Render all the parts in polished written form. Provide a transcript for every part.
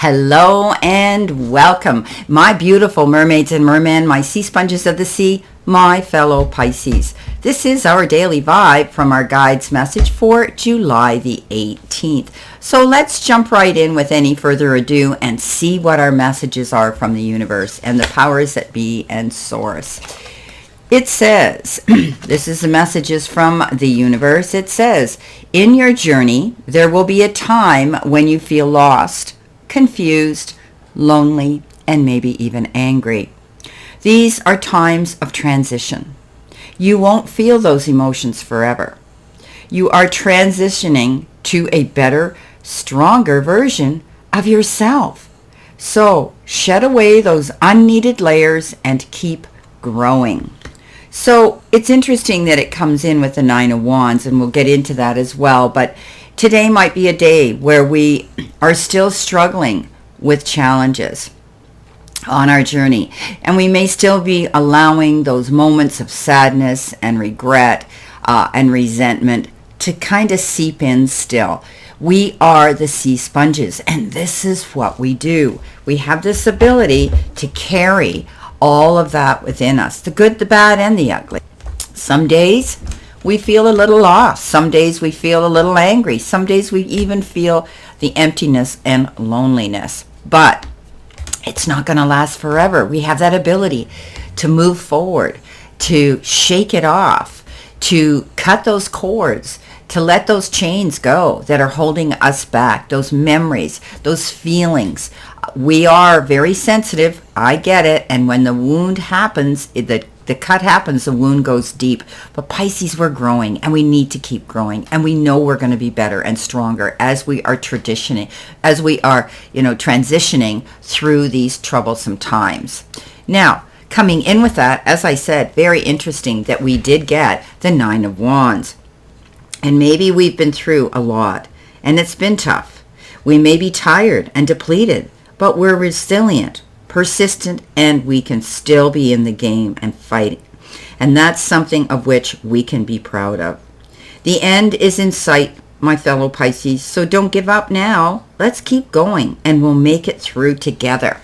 Hello and welcome, my beautiful mermaids and mermen, my sea sponges of the sea, my fellow Pisces. This is our daily vibe from our guide's message for July the 18th. So let's jump right in with any further ado and see what our messages are from the universe and the powers that be and source. It says, this is the messages from the universe. It says, in your journey, there will be a time when you feel lost, confused, lonely, and maybe even angry. These are times of transition. You won't feel those emotions forever. You are transitioning to a better, stronger version of yourself. So shed away those unneeded layers and keep growing. So it's interesting that it comes in with the Nine of Wands, and we'll get into that as well. But today might be a day where we are still struggling with challenges on our journey. And we may still be allowing those moments of sadness and regret and resentment to kind of seep in still. We are the sea sponges, and this is what we do. We have this ability to carry all of that within us, the good, the bad, and the ugly. Some days we feel a little lost. Some days we feel a little angry. Some days we even feel the emptiness and loneliness. But it's not going to last forever. We have that ability to move forward, to shake it off, to cut those cords, to let those chains go that are holding us back, those memories, those feelings. We are very sensitive. I get it. And when the wound happens, the cut happens, the wound goes deep. But Pisces, we're growing, and we need to keep growing. And we know we're going to be better and stronger as we are transitioning through these troublesome times. Now, coming in with that, as I said, very interesting that we did get the Nine of Wands. And maybe we've been through a lot, and it's been tough. We may be tired and depleted, but we're resilient, persistent, and we can still be in the game and fighting. And that's something of which we can be proud of. The end is in sight, my fellow Pisces, so don't give up now. Let's keep going, and we'll make it through together.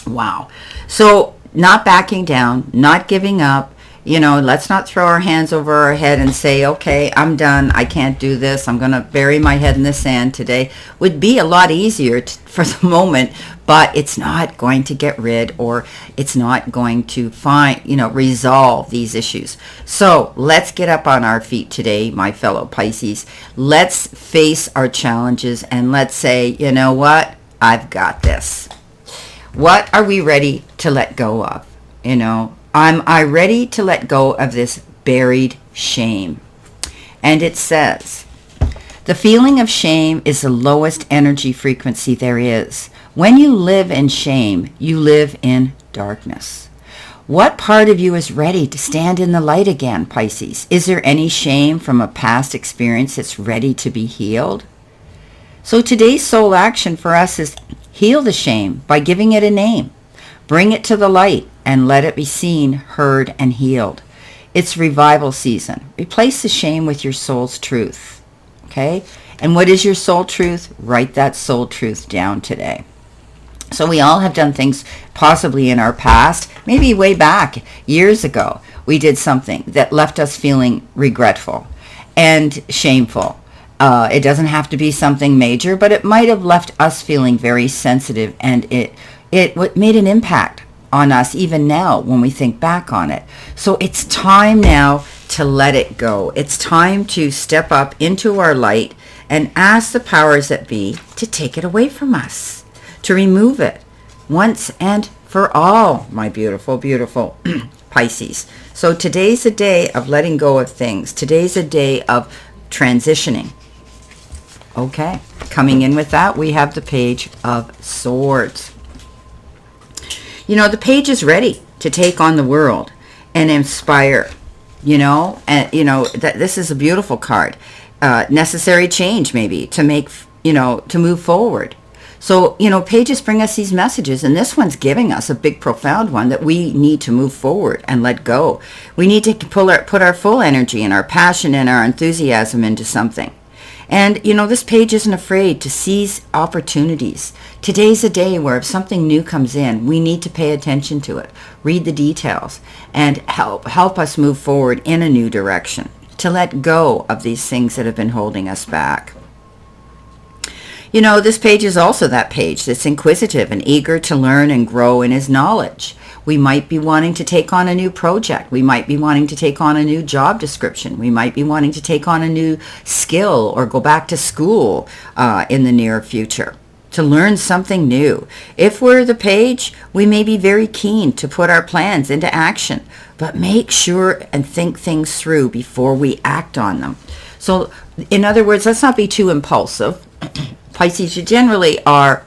Wow. So not backing down, not giving up. Let's not throw our hands over our head and say, okay, I'm done. I can't do this. I'm going to bury my head in the sand today. Would be a lot easier for the moment, but it's not going to get rid, or it's not going to resolve these issues. So let's get up on our feet today, my fellow Pisces. Let's face our challenges and let's say, you know what? I've got this. What are we ready to let go of? Am I ready to let go of this buried shame? And it says, the feeling of shame is the lowest energy frequency there is. When you live in shame, you live in darkness. What part of you is ready to stand in the light again, Pisces? Is there any shame from a past experience that's ready to be healed? So today's soul action for us is heal the shame by giving it a name. Bring it to the light and let it be seen, heard, and healed. It's revival season. Replace the shame with your soul's truth. Okay? And what is your soul truth? Write that soul truth down today. So we all have done things possibly in our past, maybe way back years ago. We did something that left us feeling regretful and shameful. It doesn't have to be something major, but it might have left us feeling very sensitive, and it made an impact on us even now when we think back on it. So it's time now to let it go. It's time to step up into our light and ask the powers that be to take it away from us, to remove it once and for all, my beautiful, beautiful Pisces. So today's a day of letting go of things. Today's a day of transitioning. Okay, coming in with that, we have the Page of Swords. The page is ready to take on the world and inspire, that this is a beautiful card. Necessary change maybe to make, to move forward. So, pages bring us these messages, and this one's giving us a big, profound one that we need to move forward and let go. We need to put our full energy and our passion and our enthusiasm into something. And, this page isn't afraid to seize opportunities. Today's a day where if something new comes in, we need to pay attention to it, read the details, and help us move forward in a new direction, to let go of these things that have been holding us back. This page is also that page that's inquisitive and eager to learn and grow in his knowledge. We might be wanting to take on a new project. We might be wanting to take on a new job description. We might be wanting to take on a new skill or go back to school in the near future to learn something new. If we're the page, we may be very keen to put our plans into action, but make sure and think things through before we act on them. So, in other words, let's not be too impulsive. Pisces, you generally are,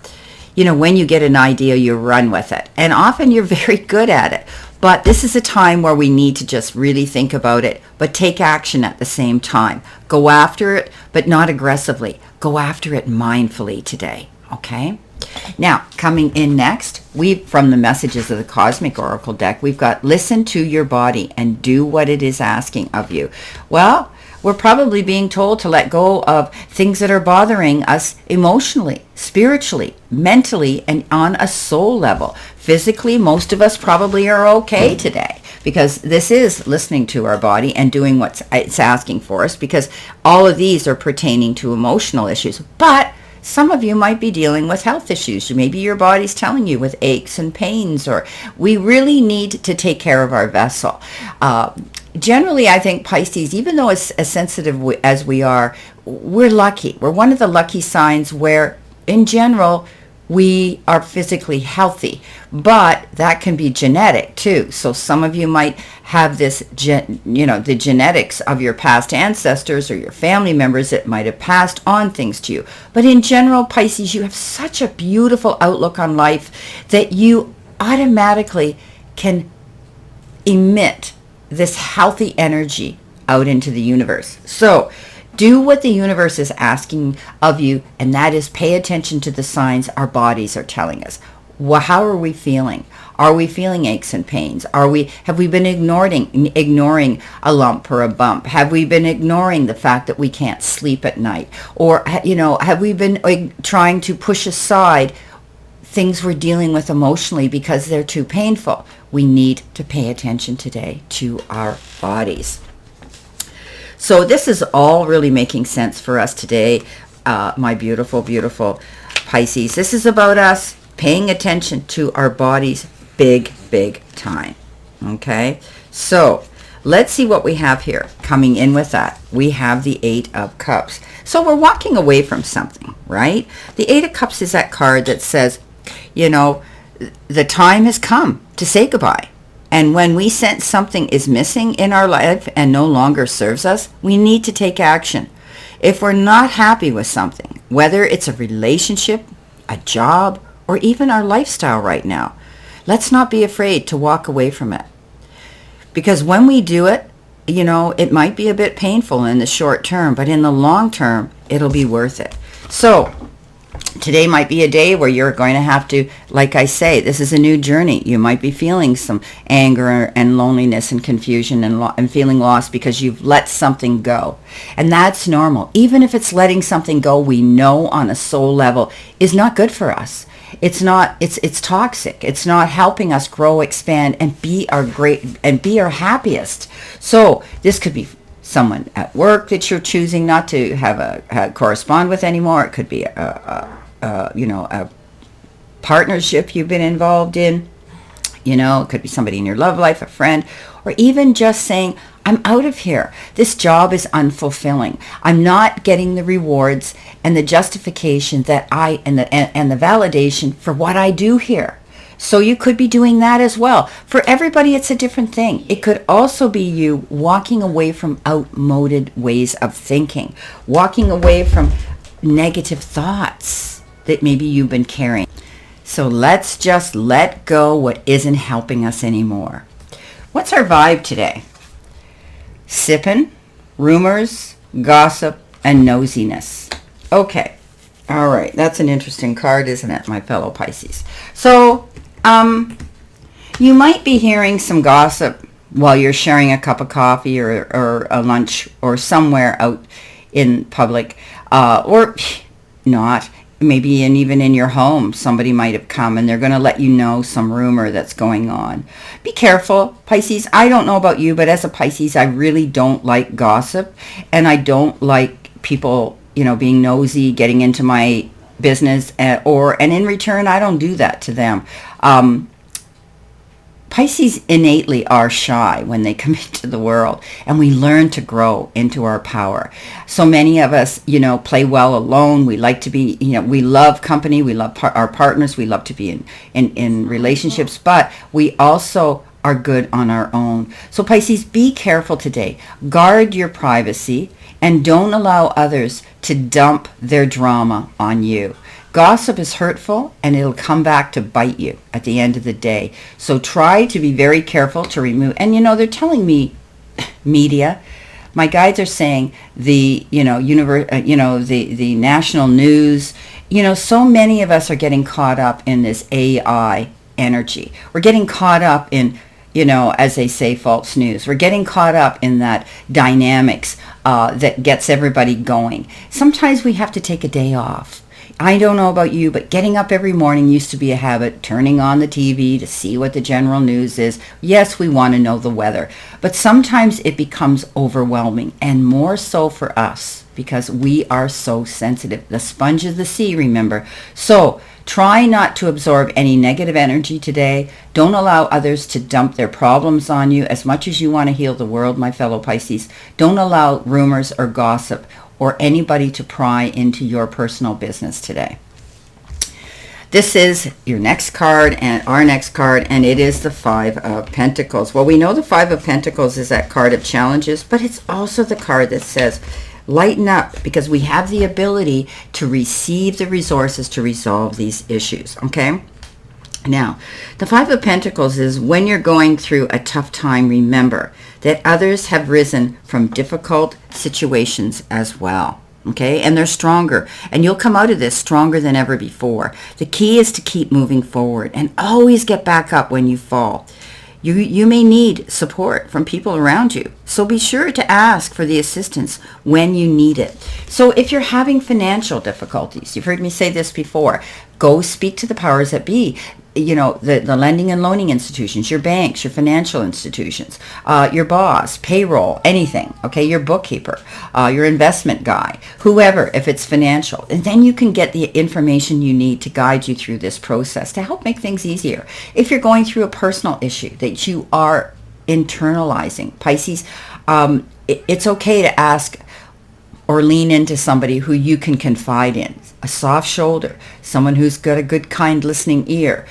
when you get an idea, you run with it. And often you're very good at it. But this is a time where we need to just really think about it, but take action at the same time. Go after it, but not aggressively. Go after it mindfully today, okay? Now, coming in next, from the messages of the Cosmic Oracle deck, we've got listen to your body and do what it is asking of you. Well, we're probably being told to let go of things that are bothering us emotionally, spiritually, mentally, and on a soul level. Physically, most of us probably are okay today because this is listening to our body and doing what it's asking for us, because all of these are pertaining to emotional issues. But some of you might be dealing with health issues. Maybe your body's telling you with aches and pains, or we really need to take care of our vessel. Generally, I think Pisces, even though as sensitive as we are, we're lucky. We're one of the lucky signs where, in general, we are physically healthy. But that can be genetic, too. So some of you might have this, the genetics of your past ancestors or your family members that might have passed on things to you. But in general, Pisces, you have such a beautiful outlook on life that you automatically can emit this healthy energy out into the universe. So do what the universe is asking of you, and that is pay attention to the signs our bodies are telling us. Well, how are we feeling? Are we feeling aches and pains? Have we been ignoring a lump or a bump? Have we been ignoring the fact that we can't sleep at night? Or, have we been trying to push aside things we're dealing with emotionally because they're too painful? We need to pay attention today to our bodies. So this is all really making sense for us today, my beautiful, beautiful Pisces. This is about us paying attention to our bodies big, big time. Okay? So let's see what we have here. Coming in with that, we have the Eight of Cups. So we're walking away from something, right? The Eight of Cups is that card that says, the time has come to say goodbye. And when we sense something is missing in our life and no longer serves us, we need to take action. If we're not happy with something, whether it's a relationship, a job, or even our lifestyle right now, let's not be afraid to walk away from it. Because when we do it, it might be a bit painful in the short term, but in the long term, it'll be worth it. So today might be a day where you're going to have to, like I say, this is a new journey. You might be feeling some anger and loneliness and confusion and feeling lost because you've let something go. And that's normal. Even if it's letting something go we know on a soul level is not good for us. It's toxic. It's not helping us grow, expand, and be our happiest. So this could be someone at work that you're choosing not to have correspond with anymore. It could be a partnership you've been involved in. It could be somebody in your love life, a friend, or even just saying, I'm out of here. This job is unfulfilling. I'm not getting the rewards and the justification that and the validation for what I do here. So you could be doing that as well. For everybody, it's a different thing. It could also be you walking away from outmoded ways of thinking, walking away from negative thoughts that maybe you've been carrying. So let's just let go what isn't helping us anymore. What's our vibe today? Sipping, rumors, gossip, and nosiness. Okay. All right. That's an interesting card, isn't it, my fellow Pisces? So, you might be hearing some gossip while you're sharing a cup of coffee or a lunch or somewhere out in public, or not. Maybe even in your home, somebody might have come and they're going to let you know some rumor that's going on. Be careful, Pisces. I don't know about you, but as a Pisces, I really don't like gossip, and I don't like people, being nosy, getting into my business, and in return, I don't do that to them. Pisces innately are shy when they come into the world, and we learn to grow into our power. So many of us, play well alone. We like to be, we love company. We love our partners. We love to be in relationships, but we also are good on our own. So Pisces, be careful today. Guard your privacy and don't allow others to dump their drama on you. Gossip is hurtful, and it'll come back to bite you at the end of the day. So try to be very careful to remove. And they're telling me, media, my guides are saying the the national news. So many of us are getting caught up in this AI energy. We're getting caught up in, as they say, false news. We're getting caught up in that dynamics that gets everybody going. Sometimes we have to take a day off. I don't know about you, but getting up every morning used to be a habit, turning on the TV to see what the general news is. Yes, we want to know the weather, but sometimes it becomes overwhelming, and more so for us because we are so sensitive. The sponge of the sea, remember. So try not to absorb any negative energy today. Don't allow others to dump their problems on you. As much as you want to heal the world, my fellow Pisces, don't allow rumors or gossip or anybody to pry into your personal business today. This is your next card and our next card, and it is the Five of Pentacles. Well, we know the Five of Pentacles is that card of challenges, but it's also the card that says, lighten up, because we have the ability to receive the resources to resolve these issues, okay? Now, the Five of Pentacles is when you're going through a tough time, remember that others have risen from difficult situations as well, okay? And they're stronger, and you'll come out of this stronger than ever before. The key is to keep moving forward and always get back up when you fall. You may need support from people around you, so be sure to ask for the assistance when you need it. So if you're having financial difficulties, you've heard me say this before, go speak to the powers that be. The lending and loaning institutions, your banks, your financial institutions, your boss, payroll, anything, okay, your bookkeeper, your investment guy, whoever, if it's financial. And then you can get the information you need to guide you through this process to help make things easier. If you're going through a personal issue that you are internalizing, Pisces, it's okay to ask or lean into somebody who you can confide in. A soft shoulder, someone who's got a good, kind, listening ear.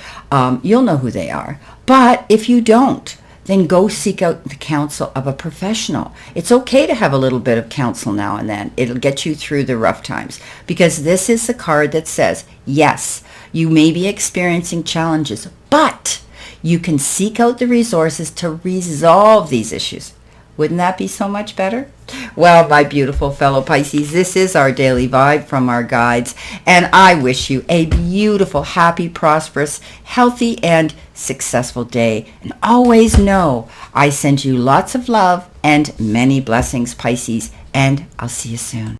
You'll know who they are. But if you don't, then go seek out the counsel of a professional. It's okay to have a little bit of counsel now and then. It'll get you through the rough times, because this is the card that says, yes, you may be experiencing challenges, but you can seek out the resources to resolve these issues. Wouldn't that be so much better? Well, my beautiful fellow Pisces, this is our daily vibe from our guides, and I wish you a beautiful, happy, prosperous, healthy, and successful day. And always know I send you lots of love and many blessings, Pisces, and I'll see you soon.